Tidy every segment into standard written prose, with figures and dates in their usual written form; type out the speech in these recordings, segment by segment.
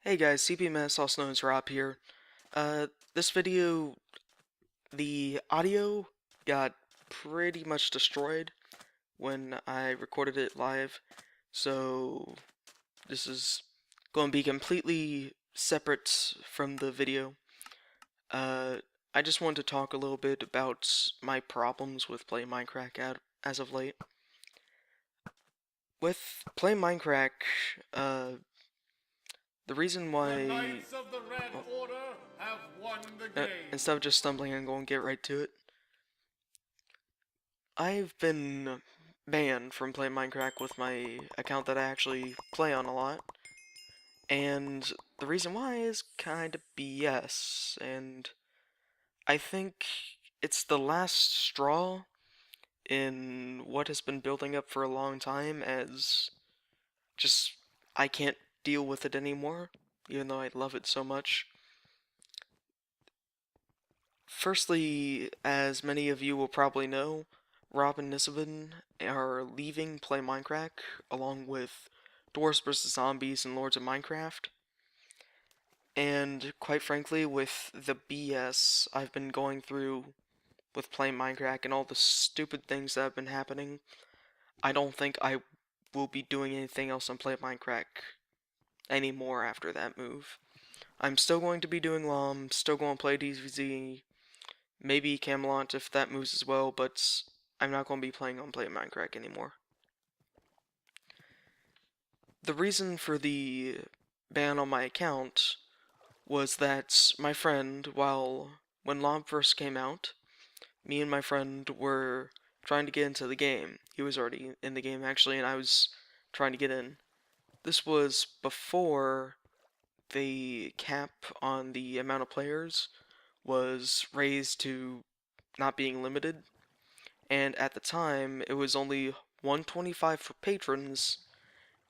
Hey guys, cpMetis, also known as Rob here. This video, the audio got pretty much destroyed when I recorded it live, so this is going to be completely separate from the video. Uh, I just wanted to talk a little bit about my problems with playing Minecraft as of late. With playing Minecraft, the reason why... The Knights of the Red Order have won the game. Instead of just stumbling and going to get right to it, I've been banned from playing Minecraft with my account that I actually play on a lot, and the reason why is kinda BS, and I think it's the last straw in what has been building up for a long time, as just I can't deal with it anymore, even though I love it so much. Firstly, as many of you will probably know, Rob and Nisabin are leaving Play Minecraft along with Dwarves vs. Zombies and Lords of Minecraft. And quite frankly, with the BS I've been going through with playing Minecraft and all the stupid things that have been happening, I don't think I will be doing anything else on Play Minecraft anymore after that move. I'm still going to be doing LOM, still going to play DBZ, maybe Camelot if that moves as well, but I'm not going to be playing on Play Minecraft anymore. The reason for the ban on my account was that my friend, when LOM first came out, me and my friend were trying to get into the game. He was already in the game actually, and I was trying to get in. This was before the cap on the amount of players was raised to not being limited, and at the time it was only 125 for patrons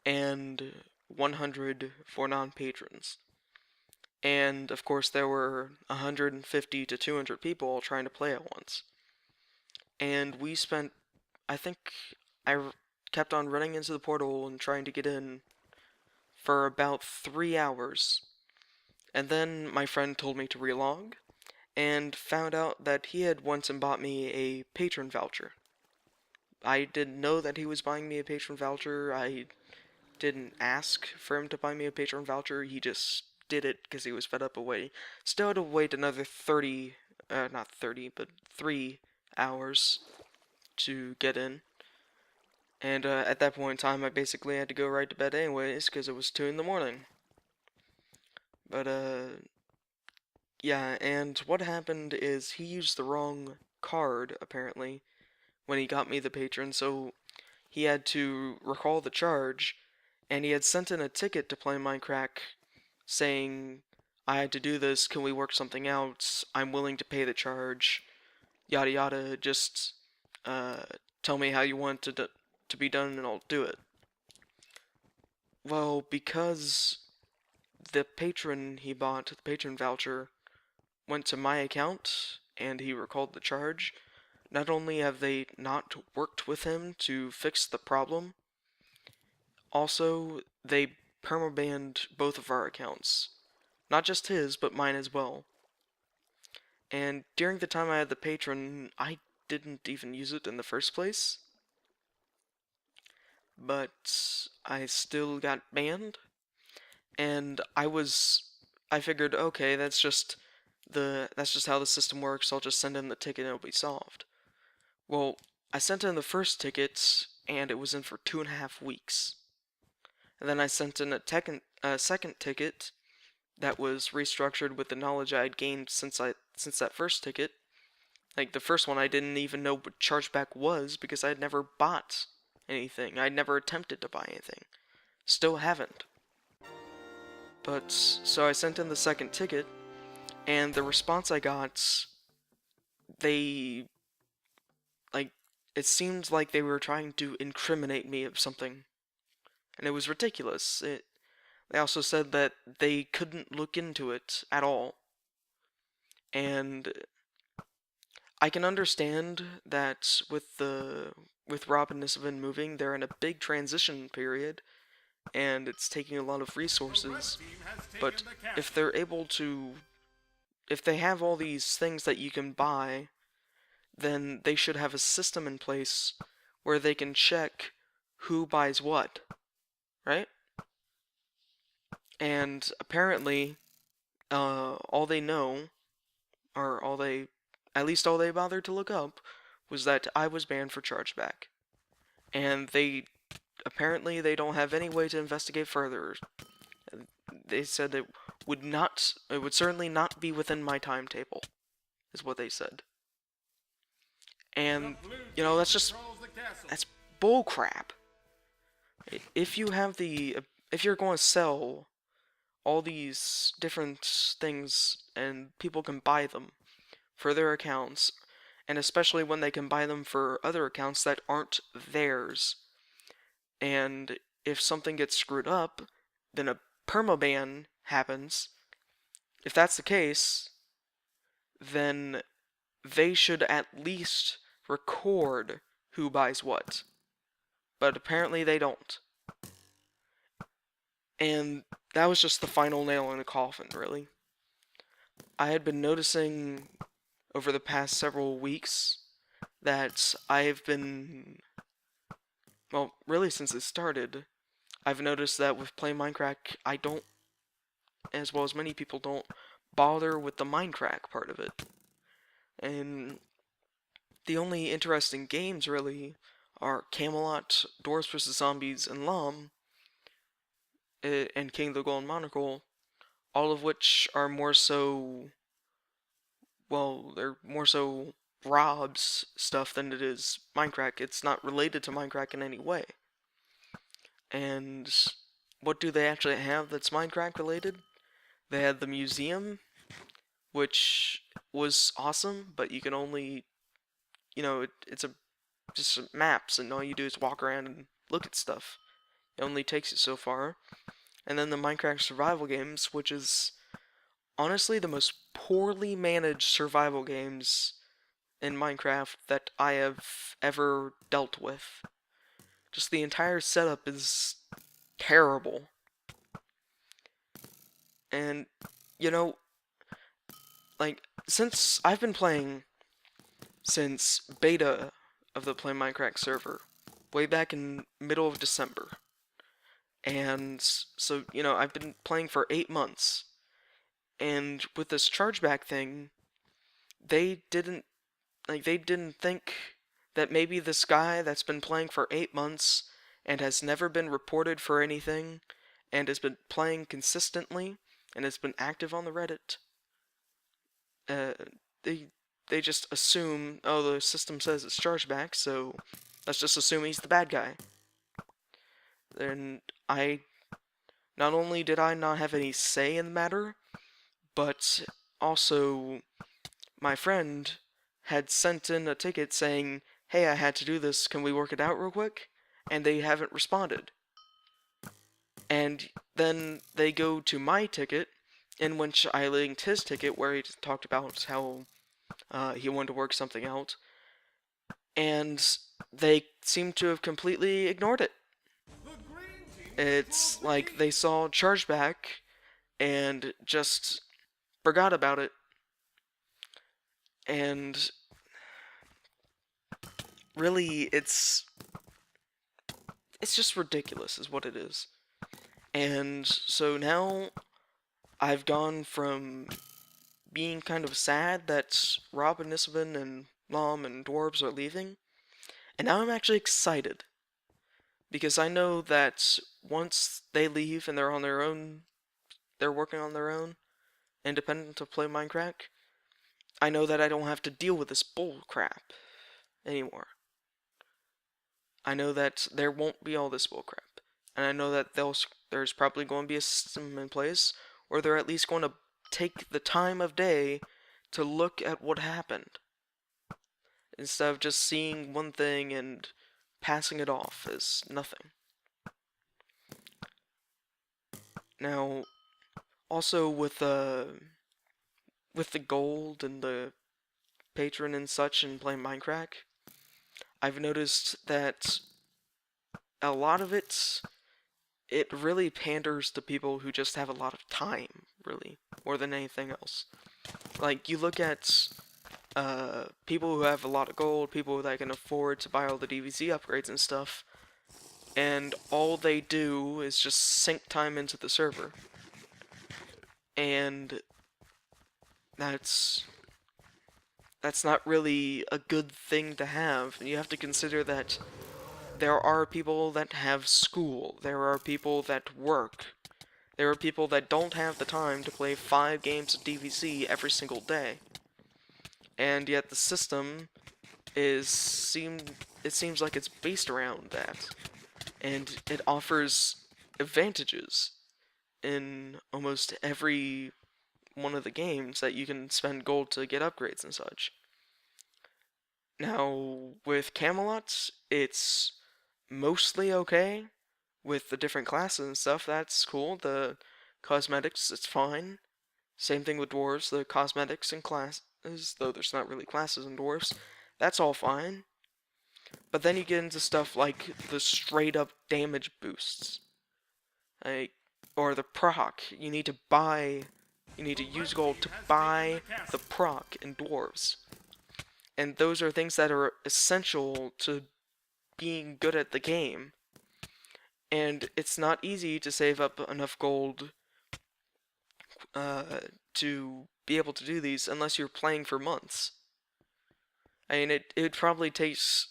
and 100 for non-patrons. And of course there were 150 to 200 people trying to play at once. And we spent, I think I kept on running into the portal and trying to get in for about 3 hours. And then my friend told me to relog, and found out that he had once bought me a patron voucher. I didn't know that he was buying me a patron voucher. I didn't ask for him to buy me a patron voucher. He just did it because he was fed up away. Still had to wait another 30, not 30, but 3 hours to get in. And at that point in time, I basically had to go right to bed anyways because it was 2 in the morning. But yeah, and what happened is he used the wrong card, apparently, when he got me the patron, so he had to recall the charge, and he had sent in a ticket to play Minecraft saying, I had to do this, can we work something out, I'm willing to pay the charge, yada yada, just tell me how you want to be done and I'll do it. Well, because the patron he bought, the patron voucher, went to my account and he recalled the charge, not only have they not worked with him to fix the problem, also they permabanned both of our accounts. Not just his, but mine as well. And during the time I had the patron, I didn't even use it in the first place. But I still got banned. And I figured, okay, that's just how the system works. I'll just send in the ticket and it'll be solved. Well, I sent in the first ticket and it was in for 2.5 weeks. And then I sent in a second ticket that was restructured with the knowledge I had gained since that first ticket. Like the first one, I didn't even know what chargeback was because I had never bought anything. I'd never attempted to buy anything. Still haven't. But so I sent in the second ticket, and the response I got, they like it seemed like they were trying to incriminate me of something, and it was ridiculous. They also said that they couldn't look into it at all, and I can understand that with Rob and Nisven moving, they're in a big transition period, and it's taking a lot of The red resources. team has But taken the if castle. they're able to, if they have all these things that you can buy, then they should have a system in place where they can check who buys what, right? And apparently, all they know, or all they, at least all they bothered to look up, was that I was banned for chargeback. And apparently they don't have any way to investigate further. They said it would certainly not be within my timetable, is what they said. And, The blue you know, team that's controls the castle. bullcrap. If you have if you're going to sell all these different things and people can buy them for their accounts, and especially when they can buy them for other accounts that aren't theirs, and if something gets screwed up, then a permaban happens. If that's the case, then they should at least record who buys what. But apparently they don't. And that was just the final nail in the coffin, really. I had been noticing over the past several weeks that I've been, well, really since it started, I've noticed that with playing Minecraft, I don't, as well as many people don't, bother with the Minecraft part of it. And the only interesting games, really, are Camelot, Dwarves vs. Zombies, and and King of the Golden Monocle, all of which are more so, well, they're more so Rob's stuff than it is Minecraft. It's not related to Minecraft in any way. And what do they actually have that's Minecraft related? They had the museum, which was awesome, but you can only, it's just maps, and all you do is walk around and look at stuff. It only takes you so far. And then the Minecraft survival games, which is honestly the most poorly managed survival games in Minecraft that I have ever dealt with. Just the entire setup is terrible. And, you know, like, since I've been playing since beta of the Play Minecraft server, way back in middle of December. And so, I've been playing for 8 months. And with this chargeback thing, they didn't they didn't think that maybe this guy that's been playing for 8 months and has never been reported for anything and has been playing consistently and has been active on the Reddit, uh, they they just assume, oh, the system says it's chargeback, so let's just assume he's the bad guy. Then not only did I not have any say in the matter, but also my friend had sent in a ticket saying, hey, I had to do this, can we work it out real quick? And they haven't responded. And then they go to my ticket, in which I linked his ticket where he talked about how he wanted to work something out, and they seem to have completely ignored it. It's like they saw chargeback and just forgot about it. And really, it's just ridiculous is what it is. And so now I've gone from being kind of sad that Rob and Nisbin and Lom and Dwarves are leaving, and now I'm actually excited. Because I know that once they leave and they're on their own, they're working on their own, independent of Play Minecraft, I know that I don't have to deal with this bull crap anymore. I know that there won't be all this bull crap. And I know that there's probably going to be a system in place, or they're at least going to take the time of day to look at what happened, instead of just seeing one thing and passing it off as nothing. Now, also with the gold and the patron and such in playing Minecraft, I've noticed that a lot of it it really panders to people who just have a lot of time, really, more than anything else. Like, you look at people who have a lot of gold, people that can afford to buy all the DVC upgrades and stuff, and all they do is just sink time into the server. And that's not really a good thing to have. You have to consider that there are people that have school, there are people that work, there are people that don't have the time to play 5 games of DVC every single day. And yet the system it seems like it's based around that. And it offers advantages in almost every one of the games that you can spend gold to get upgrades and such. Now, with Camelot, it's mostly okay with the different classes and stuff. That's cool. The cosmetics, it's fine. Same thing with dwarves. The cosmetics and classes, though there's not really classes in dwarves, that's all fine. But then you get into stuff like the straight up damage boosts. Like, or the proc. You need to use gold to buy the proc in dwarves. And those are things that are essential to being good at the game. And it's not easy to save up enough gold to be able to do these unless you're playing for months. I mean, it probably takes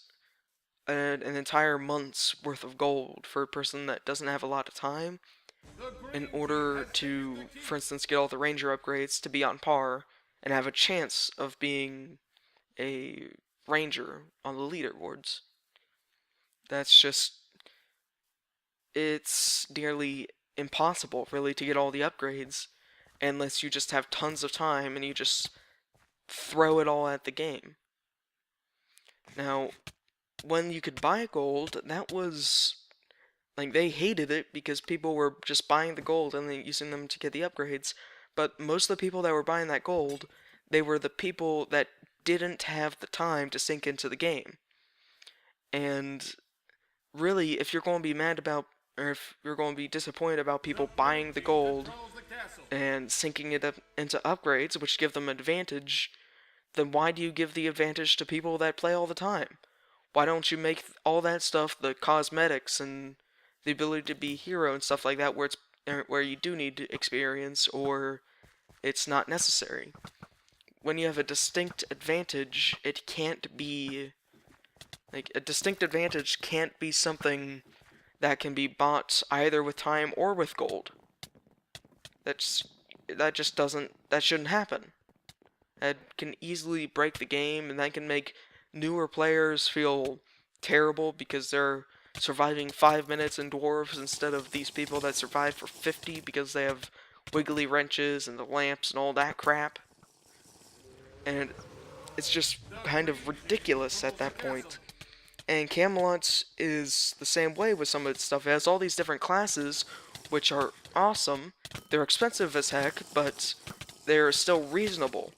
an entire month's worth of gold for a person that doesn't have a lot of time in order to, for instance, get all the ranger upgrades to be on par and have a chance of being a ranger on the leaderboards. That's just, it's nearly impossible, really, to get all the upgrades unless you just have tons of time and you just throw it all at the game. Now, when you could buy gold, that was, like, they hated it because people were just buying the gold and then using them to get the upgrades, but most of the people that were buying that gold, they were the people that didn't have the time to sink into the game. And really, if you're going to be mad about, or if you're going to be disappointed about people buying the gold and sinking it up into upgrades, which give them advantage, then why do you give the advantage to people that play all the time? Why don't you make all that stuff, the cosmetics and the ability to be a hero and stuff like that, where you do need experience or it's not necessary? When you have a distinct advantage, it can't be, like, a distinct advantage can't be something that can be bought either with time or with gold. That shouldn't happen. That can easily break the game, and that can make newer players feel terrible because they're surviving 5 minutes in dwarves instead of these people that survive for 50 because they have wiggly wrenches and the lamps and all that crap. And it's just kind of ridiculous at that point. And Camelot is the same way with some of its stuff. It has all these different classes, which are awesome. They're expensive as heck, but they're still reasonable.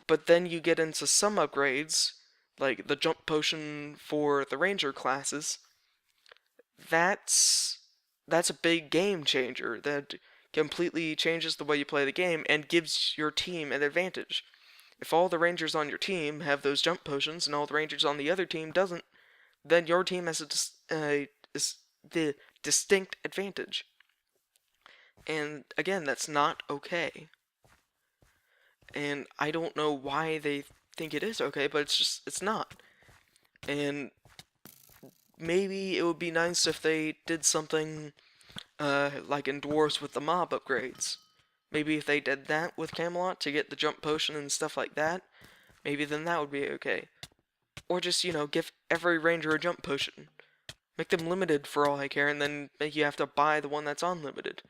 But then you get into some upgrades, like the jump potion for the ranger classes. That's a big game changer that completely changes the way you play the game and gives your team an advantage. If all the rangers on your team have those jump potions and all the rangers on the other team doesn't, then your team has the distinct advantage. And again, that's not okay. And I don't know why they think it is okay, but it's not. And maybe it would be nice if they did something like in Dwarves with the mob upgrades. Maybe if they did that with Camelot to get the jump potion and stuff like that, maybe then that would be okay. Or just, give every ranger a jump potion. Make them limited for all I care, and then make you have to buy the one that's unlimited.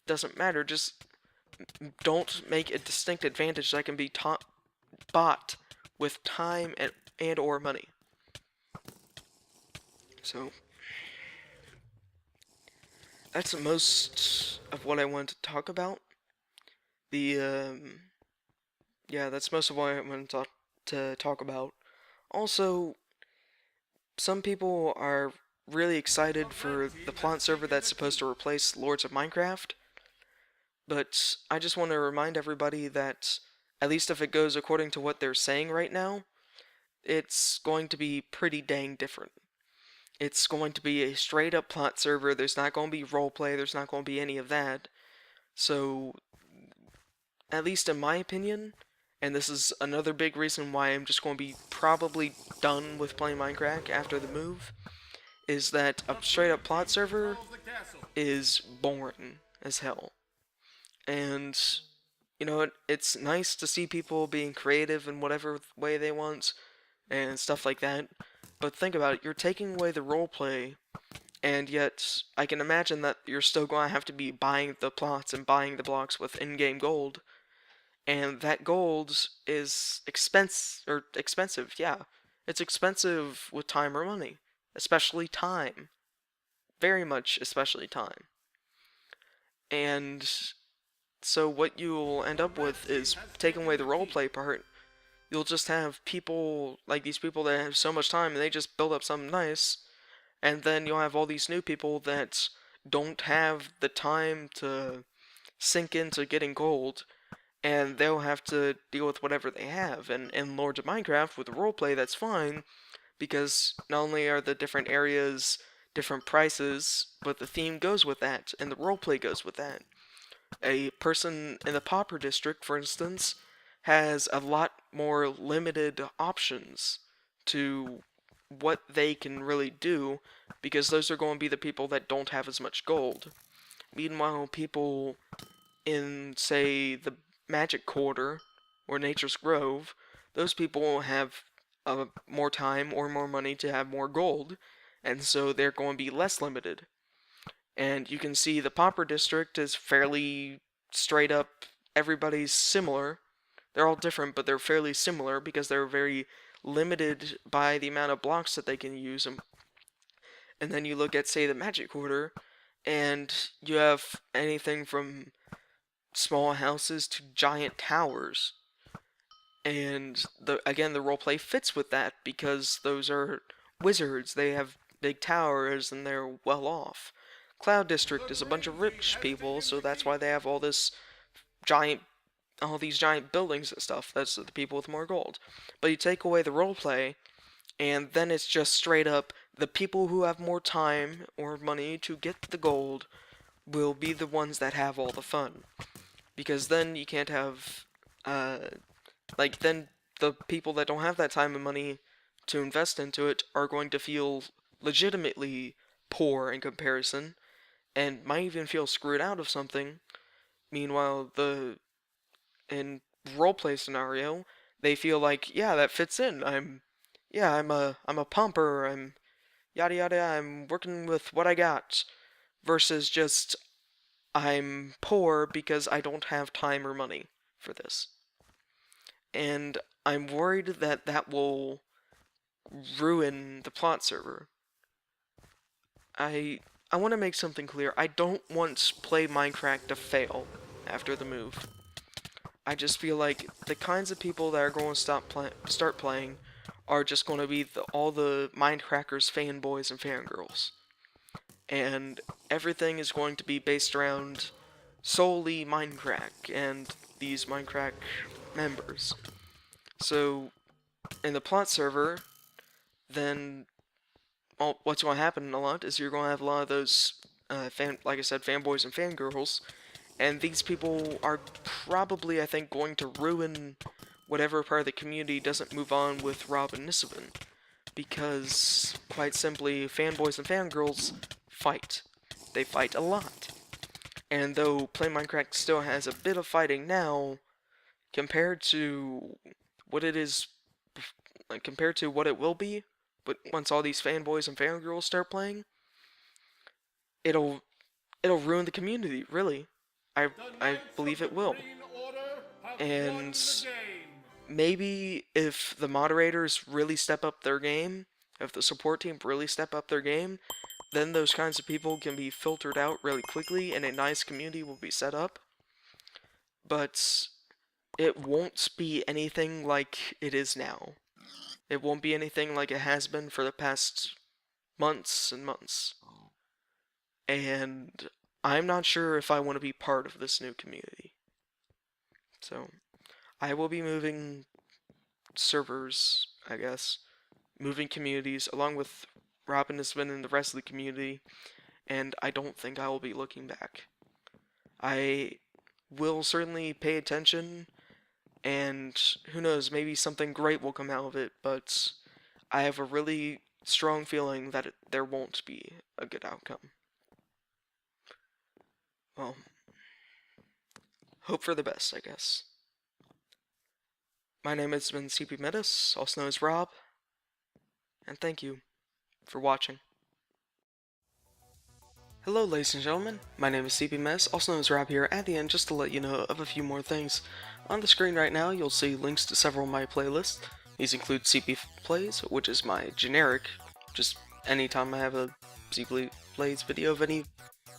Doesn't matter, just don't make a distinct advantage that can be bought with time and or money. So, that's most of what I wanted to talk about. Yeah, that's most of what I wanted to talk about. Also, some people are really excited for the plot server that's supposed to replace Lords of Minecraft, but I just want to remind everybody that, at least if it goes according to what they're saying right now, it's going to be pretty dang different. It's going to be a straight up plot server. There's not going to be roleplay. There's not going to be any of that. So, at least in my opinion, and this is another big reason why I'm just going to be probably done with playing Minecraft after the move, is that a straight up plot server is boring as hell. And, you know, it's nice to see people being creative in whatever way they want and stuff like that. But think about it, you're taking away the roleplay, and yet I can imagine that you're still going to have to be buying the plots and buying the blocks with in-game gold. And that gold is expensive, yeah. It's expensive with time or money, especially time. Very much, especially time. And so what you'll end up with is taking away the roleplay part. You'll just have people, like these people that have so much time and they just build up something nice, and then you'll have all these new people that don't have the time to sink into getting gold, and they'll have to deal with whatever they have. And in Lords of Minecraft, with the roleplay, that's fine, because not only are the different areas different prices, but the theme goes with that, and the roleplay goes with that. A person in the Pauper District, for instance, has a lot more limited options to what they can really do, because those are going to be the people that don't have as much gold. Meanwhile, people in, say, the Magic Quarter or Nature's Grove, those people have more time or more money to have more gold, and so they're going to be less limited. And you can see the Pauper District is fairly straight up, everybody's similar. They're all different, but they're fairly similar because they're very limited by the amount of blocks that they can use. And then you look at, say, the Magic Quarter, and you have anything from small houses to giant towers. And again, the roleplay fits with that because those are wizards. They have big towers and they're well off. Cloud District is a bunch of rich people, so that's why they have all these giant buildings and stuff. That's the people with more gold. But you take away the roleplay, and then it's just straight up the people who have more time or money to get the gold will be the ones that have all the fun. Because then you can't have, then the people that don't have that time and money to invest into it are going to feel legitimately poor in comparison, and might even feel screwed out of something. Meanwhile, in roleplay scenario, they feel like, yeah, that fits in. I'm a pumper. I'm yada yada. I'm working with what I got, versus just I'm poor because I don't have time or money for this. And I'm worried that that will ruin the plot server. I want to make something clear. I don't want Play Minecraft to fail after the move. I just feel like the kinds of people that are going to start playing are just going to be all the Minecrackers fanboys and fangirls. And everything is going to be based around solely Minecraft and these Minecraft members. So, in the plot server, then what's going to happen a lot is you're going to have a lot of those, like I said, fanboys and fangirls, and these people are probably, I think, going to ruin whatever part of the community doesn't move on with Rob and Nisabin. Because, quite simply, fanboys and fangirls fight. They fight a lot. And though Play Minecraft still has a bit of fighting now, compared to what it is, compared to what it will be, but once all these fanboys and fangirls start playing, it'll ruin the community, really. I believe it will. And maybe if the moderators really step up their game, if the support team really step up their game, then those kinds of people can be filtered out really quickly and a nice community will be set up. But it won't be anything like it is now. It won't be anything like it has been for the past months and months. And I'm not sure if I want to be part of this new community. So, I will be moving servers, I guess, moving communities, along with Robin has been in the rest of the community, and I don't think I will be looking back. I will certainly pay attention, and who knows, maybe something great will come out of it, but I have a really strong feeling that there won't be a good outcome. Well, hope for the best, I guess. My name has been cpMetis, also known as Rob, and thank you for watching. Hello ladies and gentlemen, my name is cpMetis, also known as Rob here at the end, just to let you know of a few more things. On the screen right now you'll see links to several of my playlists. These include CP Plays, which is my generic, just anytime I have a CP Plays video of any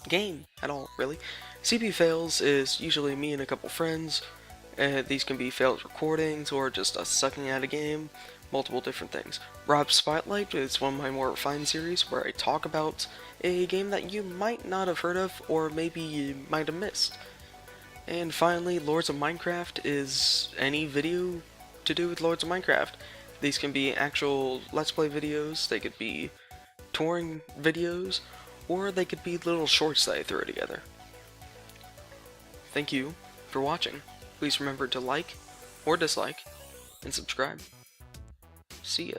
game at all, really. CP Fails is usually me and a couple friends. These can be failed recordings or just us sucking at a game, multiple different things. Rob's Spotlight is one of my more refined series where I talk about a game that you might not have heard of or maybe you might have missed. And finally, Lords of Minecraft is any video to do with Lords of Minecraft. These can be actual Let's Play videos, they could be touring videos, or they could be little shorts that I throw together. Thank you for watching. Please remember to like or dislike and subscribe. See ya.